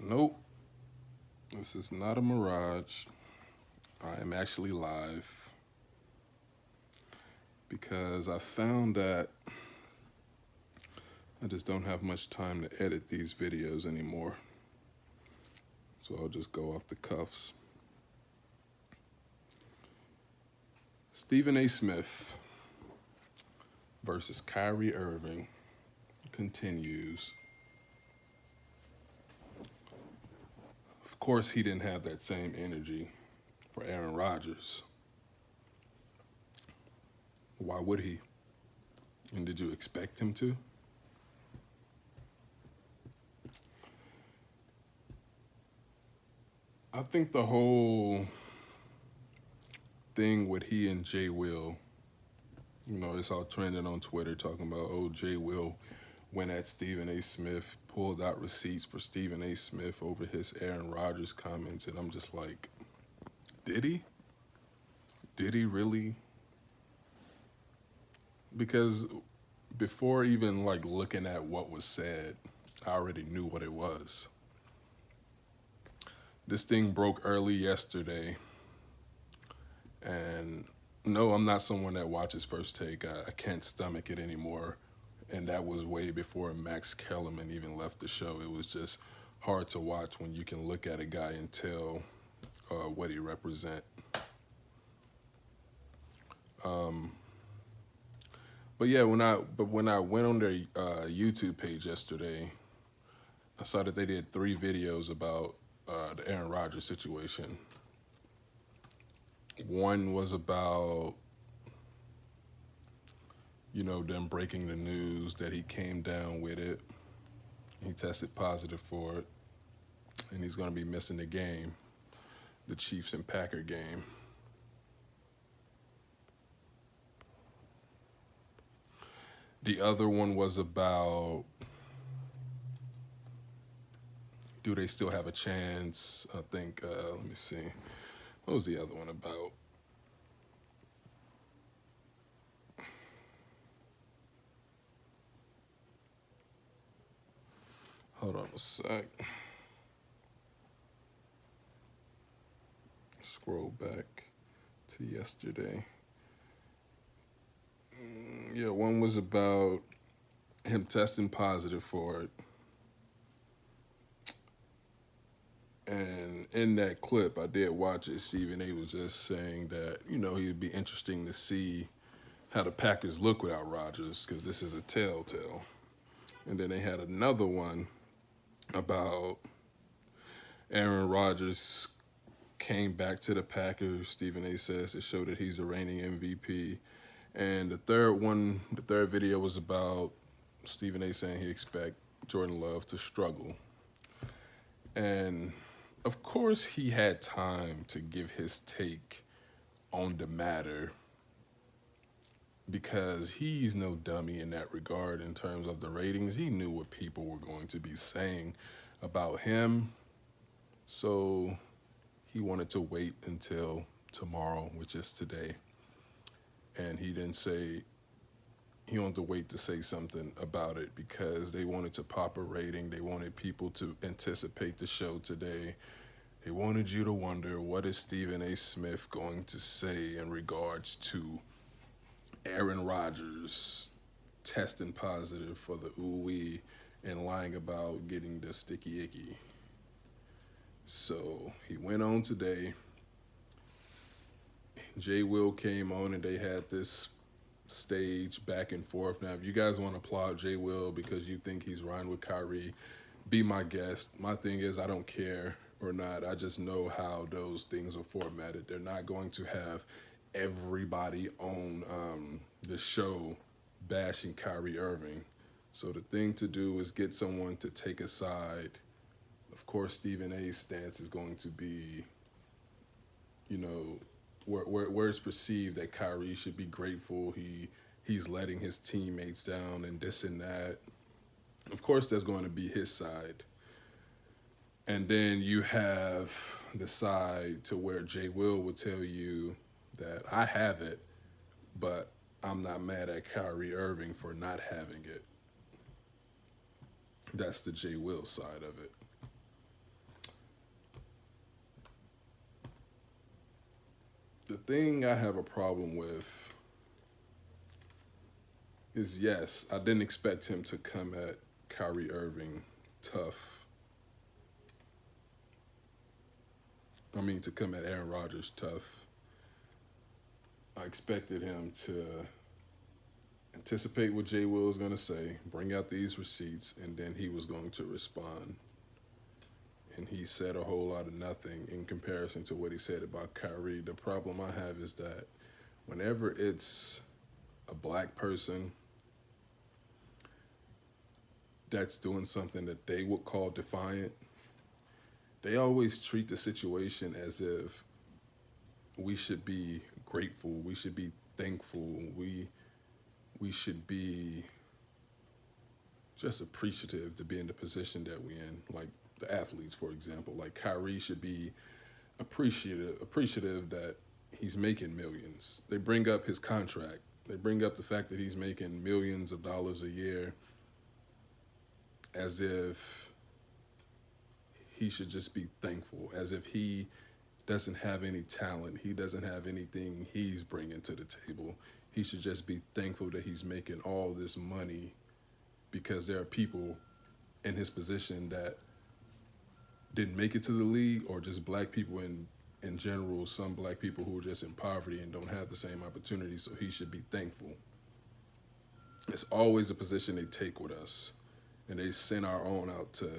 Nope, this is not a mirage. I am actually live because I found that I just don't have much time to edit these videos anymore. So I'll just go off the cuffs. Stephen A. Smith versus Kyrie Irving continues. Of course, he didn't have that same energy for Aaron Rodgers. Why would he? And did you expect him to? I think the whole thing with he and Jay Will, it's all trending on Twitter talking about, oh, Jay Will went at Stephen A. Smith, pulled out receipts for Stephen A. Smith over his Aaron Rodgers comments. And I'm just like, did he? Did he really? Because before even looking at what was said, I already knew what it was. This thing broke early yesterday, and no, I'm not someone that watches First Take. I can't stomach it anymore, and that was way before Max Kellerman even left the show. It was just hard to watch when you can look at a guy and tell what he represent. But yeah, when I went on their YouTube page yesterday, I saw that they did 3 videos about the Aaron Rodgers situation. One was about, them breaking the news that he came down with it. He tested positive for it, and he's going to be missing the game, the Chiefs and Packer game. The other one was about, do they still have a chance? I think, let me see. What was the other one about? Hold on a sec. Scroll back to yesterday. Yeah, one was about him testing positive for it. And in that clip, I did watch it. Stephen A. was just saying that, it'd be interesting to see how the Packers look without Rodgers, because this is a telltale. And then they had another one about Aaron Rodgers came back to the Packers. Stephen A. says to show that he's the reigning MVP. And the third video was about Stephen A. saying he expect Jordan Love to struggle. And of course he had time to give his take on the matter, because he's no dummy in that regard in terms of the ratings. He knew what people were going to be saying about him. So he wanted to wait until tomorrow, which is today. And he didn't say, he wanted to wait to say something about it because they wanted to pop a rating. They wanted people to anticipate the show today. They wanted you to wonder, what is Stephen A. Smith going to say in regards to Aaron Rodgers testing positive for the ooh-wee and lying about getting the sticky icky. So he went on today. Jay Will came on and they had this stage back and forth. Now, if you guys want to applaud Jay Will because you think he's riding with Kyrie, be my guest. My thing is, I don't care or not. I just know how those things are formatted. They're not going to have everybody on the show bashing Kyrie Irving. So the thing to do is get someone to take a side. Of course, Stephen A's stance is going to be, where it's perceived that Kyrie should be grateful. He's letting his teammates down and this and that. Of course, that's going to be his side. And then you have the side to where Jay Will would tell you that I have it, but I'm not mad at Kyrie Irving for not having it. That's the Jay Will side of it. thing I have a problem with is, yes, I didn't expect him to come at Kyrie Irving tough. I mean, to come at Aaron Rodgers tough. I expected him to anticipate what Jay Will was going to say, bring out these receipts, and then he was going to respond. And he said a whole lot of nothing in comparison to what he said about Kyrie. The problem I have is that whenever it's a black person that's doing something that they would call defiant, they always treat the situation as if we should be grateful, we should be thankful, we should be just appreciative to be in the position that we're in. Like the athletes, for example, like Kyrie should be appreciative that he's making millions. They bring up his contract. They bring up the fact that he's making millions of dollars a year as if he should just be thankful, as if he doesn't have any talent. He doesn't have anything he's bringing to the table. He should just be thankful that he's making all this money because there are people in his position that didn't make it to the league, or just black people in general, some black people who are just in poverty and don't have the same opportunities, so he should be thankful. It's always a position they take with us, and they send our own out to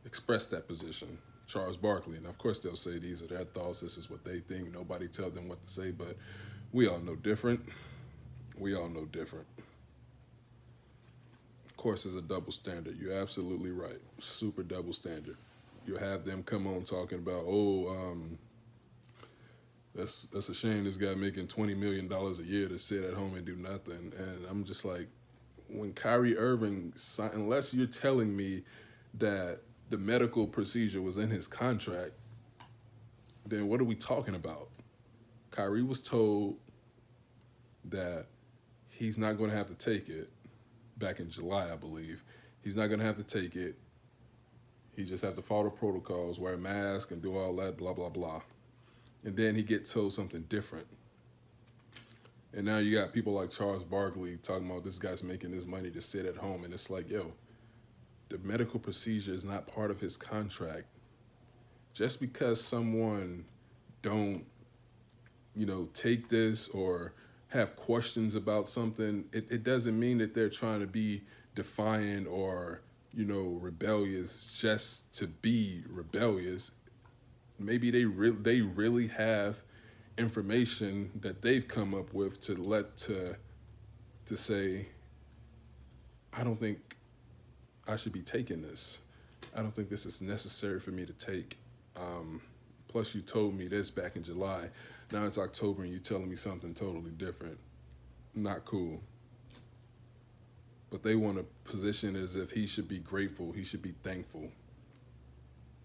express that position. Charles Barkley, and of course they'll say these are their thoughts, this is what they think, nobody tells them what to say, but we all know different. We all know different. Of course, it's a double standard. You're absolutely right. Super double standard. You have them come on talking about, that's a shame this guy making $20 million a year to sit at home and do nothing. And I'm just like, when Kyrie Irving, unless you're telling me that the medical procedure was in his contract, then what are we talking about? Kyrie was told that he's not going to have to take it back in July, I believe. He's not going to have to take it. He just have to follow protocols, wear a mask, and do all that, blah, blah, blah. And then he gets told something different. And now you got people like Charles Barkley talking about this guy's making his money to sit at home. And it's like, yo, the medical procedure is not part of his contract. Just because someone don't, take this or have questions about something, it doesn't mean that they're trying to be defiant or, rebellious just to be rebellious. Maybe they really have information that they've come up with to say, I don't think I should be taking this. I don't think this is necessary for me to take. Plus, you told me this back in July. Now it's October and you're telling me something totally different. Not cool. But they want to position it as if he should be grateful, he should be thankful.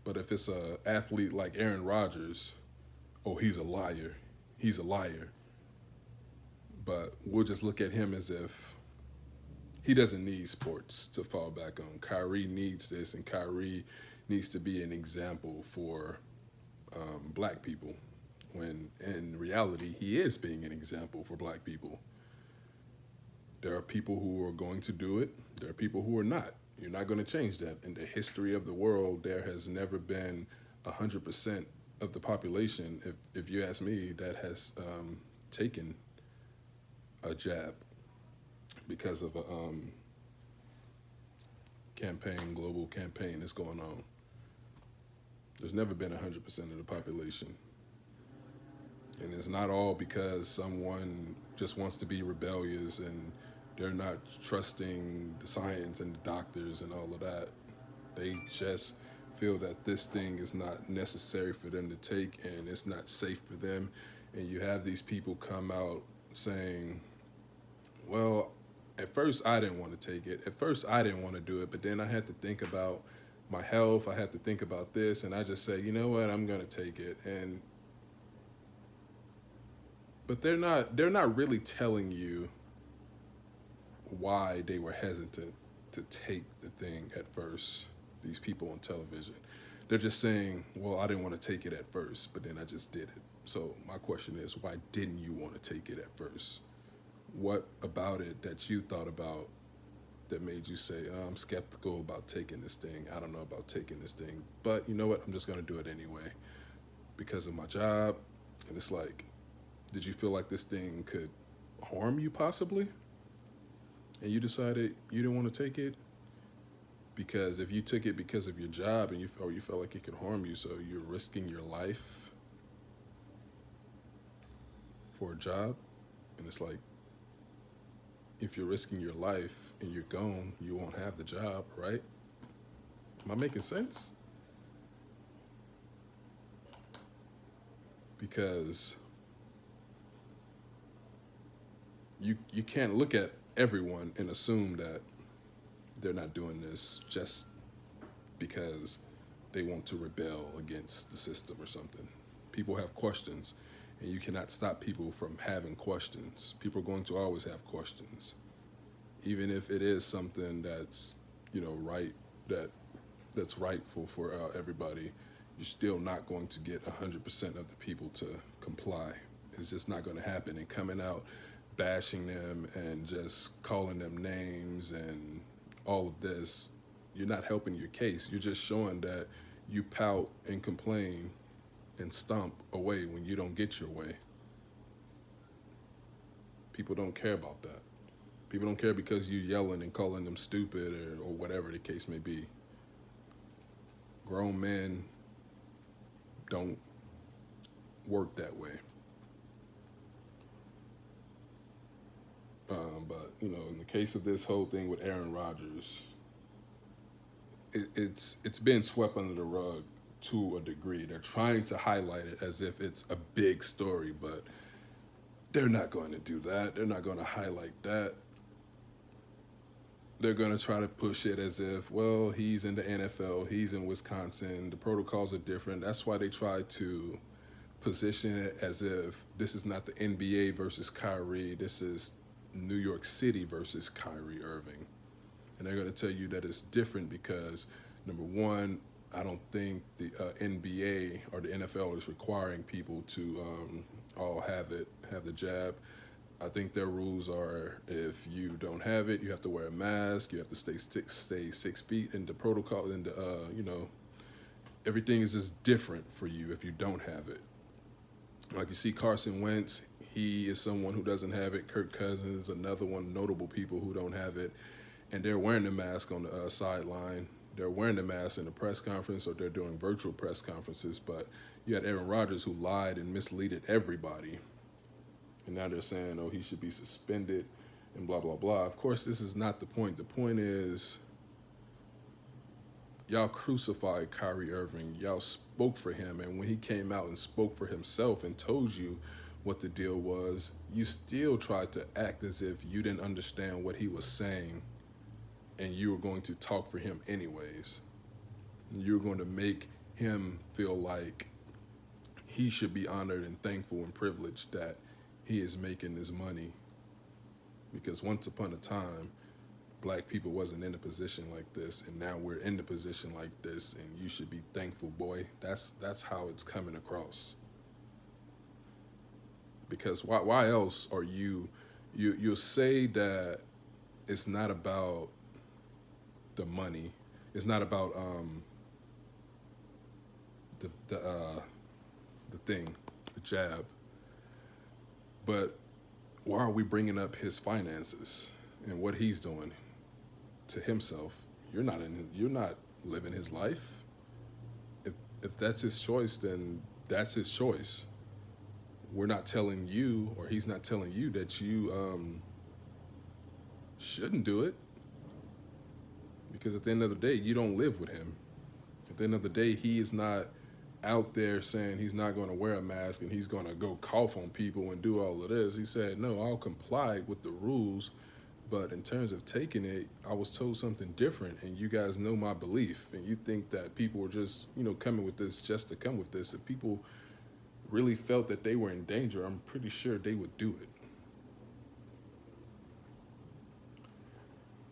But if it's an athlete like Aaron Rodgers, oh, he's a liar. He's a liar. But we'll just look at him as if he doesn't need sports to fall back on. Kyrie needs this, and Kyrie needs to be an example for black people, when in reality he is being an example for black people. There are people who are going to do it. There are people who are not. You're not going to change that. In the history of the world, there has never been 100% of the population, if you ask me, that has taken a jab because of a global campaign that's going on. There's never been 100% of the population. And it's not all because someone just wants to be rebellious and they're not trusting the science and the doctors and all of that. They just feel that this thing is not necessary for them to take and it's not safe for them. And you have these people come out saying, well, at first I didn't want to take it. At first I didn't want to do it, but then I had to think about my health. I had to think about this, and I just say, you know what, I'm going to take it. But they're not really telling you why they were hesitant to take the thing at first, these people on television. They're just saying, well, I didn't want to take it at first, but then I just did it. So my question is, why didn't you want to take it at first? What about it that you thought about that made you say, I'm skeptical about taking this thing. I don't know about taking this thing. But you know what? I'm just going to do it anyway because of my job. And it's like, did you feel like this thing could harm you possibly? And you decided you didn't want to take it? Because if you took it because of your job and you felt like it could harm you, so you're risking your life for a job, and it's like, if you're risking your life and you're gone, you won't have the job, right? Am I making sense? Because you can't look at everyone and assume that they're not doing this just because they want to rebel against the system or something. People have questions, and you cannot stop people from having questions. People are going to always have questions, even if it is something that's, right, that's rightful for everybody. You're still not going to get 100% of the people to comply. It's just not going to happen. And coming out, bashing them, and just calling them names and all of this, you're not helping your case. You're just showing that you pout and complain and stomp away when you don't get your way. People don't care about that. People don't care because you yelling and calling them stupid or whatever the case may be. Grown men don't work that way. But in the case of this whole thing with Aaron Rodgers, it's been swept under the rug to a degree. They're trying to highlight it as if it's a big story, but they're not going to do that. They're not going to highlight that. They're going to try to push it as if, well, he's in the NFL, he's in Wisconsin, the protocols are different. That's why they try to position it as if this is not the NBA versus Kyrie, this is New York City versus Kyrie Irving. And they're going to tell you that it's different because, number one, I don't think the NBA or the NFL is requiring people to all have the jab. I think their rules are if you don't have it, you have to wear a mask, you have to stay 6 feet, and the protocol, and everything is just different for you if you don't have it. Like you see Carson Wentz, he is someone who doesn't have it. Kirk Cousins, another one, notable people who don't have it. And they're wearing the mask on the sideline. They're wearing the mask in the press conference, or they're doing virtual press conferences. But you had Aaron Rodgers who lied and misleaded everybody. And now they're saying, oh, he should be suspended and blah, blah, blah. Of course, this is not the point. The point is, y'all crucified Kyrie Irving. Y'all spoke for him. And when he came out and spoke for himself and told you what the deal was, you still tried to act as if you didn't understand what he was saying, and you were going to talk for him anyways. You were going to make him feel like he should be honored and thankful and privileged that he is making this money. Because once upon a time, black people wasn't in a position like this, and now we're in a position like this, and you should be thankful, boy. That's how it's coming across. Because why else are you'll say that it's not about the money, it's not about the thing, the jab, but why are we bringing up his finances and what he's doing to himself? You're not living his life. If that's his choice, then that's his choice. We're not telling you, or he's not telling you, that you shouldn't do it. Because at the end of the day, you don't live with him. At the end of the day, he is not out there saying he's not going to wear a mask and he's going to go cough on people and do all of this. He said, no, I'll comply with the rules, but in terms of taking it, I was told something different, and you guys know my belief, and you think that people were just, coming with this just to come with this. If people really felt that they were in danger, I'm pretty sure they would do it.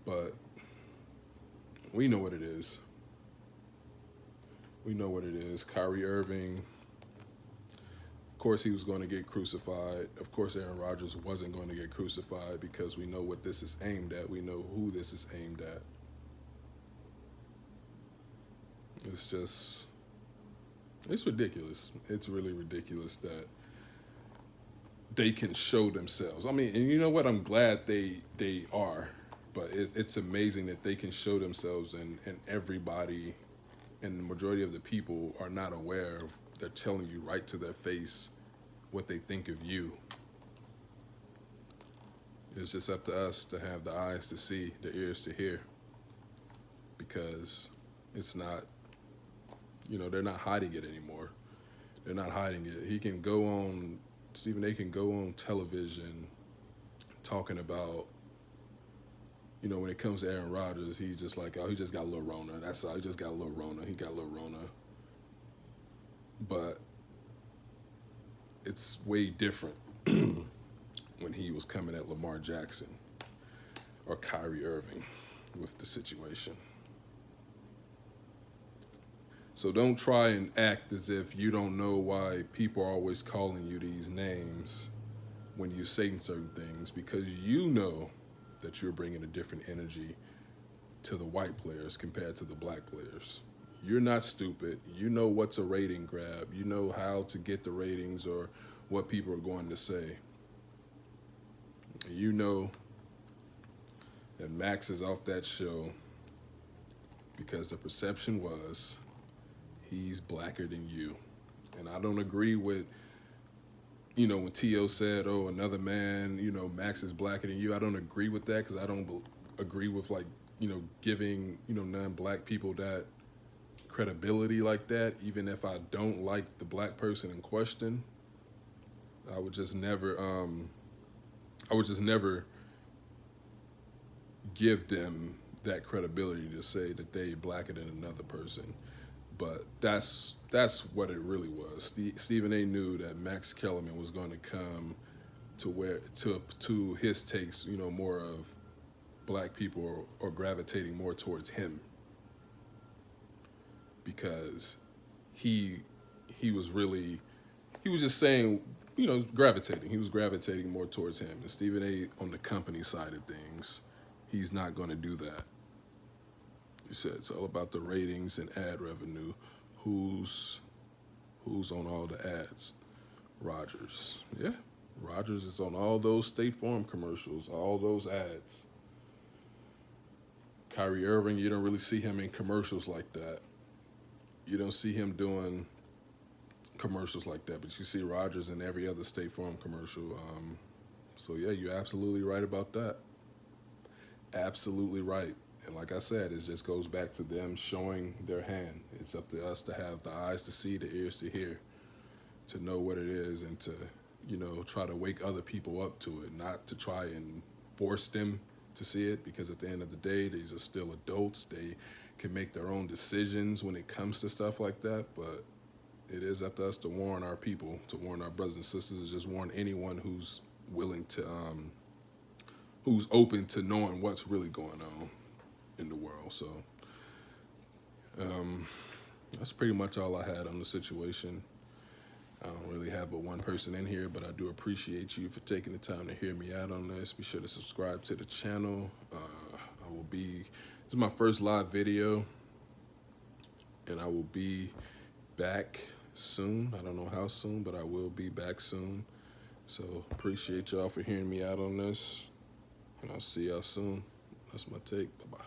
But we know what it is. We know what it is. Kyrie Irving, of course, he was going to get crucified. Of course, Aaron Rodgers wasn't going to get crucified because we know what this is aimed at. We know who this is aimed at. It's ridiculous. It's really ridiculous that they can show themselves. I mean, and you know what? I'm glad they are, but it's amazing that they can show themselves, and everybody and the majority of the people are not aware of. They're telling you right to their face what they think of you. It's just up to us to have the eyes to see, the ears to hear, because it's not, they're not hiding it anymore. They're not hiding it. He can go on, Stephen A can go on television talking about, when it comes to Aaron Rodgers, he's just like, oh, he just got a little Rona. That's all. He just got a little Rona. He got a little Rona. But it's way different when he was coming at Lamar Jackson or Kyrie Irving with the situation. So don't try and act as if you don't know why people are always calling you these names when you say certain things, because you know that you're bringing a different energy to the white players compared to the black players. You're not stupid. You know what's a rating grab. You know how to get the ratings or what people are going to say. You know that Max is off that show because the perception was he's blacker than you. And I don't agree with, when T.O. said, oh, another man, Max is blacker than you. I don't agree with that because I don't agree with, giving, non-black people that credibility like that. Even if I don't like the black person in question, I would just never give them that credibility to say that they blacker than another person. But that's what it really was. Stephen A. knew that Max Kellerman was going to come to his takes, more of black people or gravitating more towards him, because he was just saying, gravitating. He was gravitating more towards him. And Stephen A. on the company side of things, he's not going to do that. He said it's all about the ratings and ad revenue. Who's on all the ads? Rodgers. Yeah, Rodgers is on all those State Farm commercials, all those ads. Kyrie Irving, you don't really see him in commercials like that. You don't see him doing commercials like that, but you see Rodgers in every other State Farm commercial. So yeah, you're absolutely right about that. Absolutely right. And like I said, it just goes back to them showing their hand. It's up to us to have the eyes to see, the ears to hear, to know what it is, and to, try to wake other people up to it, not to try and force them to see it, because at the end of the day, these are still adults. They can make their own decisions when it comes to stuff like that, but it is up to us to warn our people, to warn our brothers and sisters, to just warn anyone who's willing to, who's open to knowing what's really going on in the world. So that's pretty much all I had on the situation. I don't really have but one person in here, but I do appreciate you for taking the time to hear me out on this. Be sure to subscribe to the channel. This is my first live video, and I will be back soon. I don't know how soon, but I will be back soon. So appreciate y'all for hearing me out on this, and I'll see y'all soon. That's my take. Bye-bye.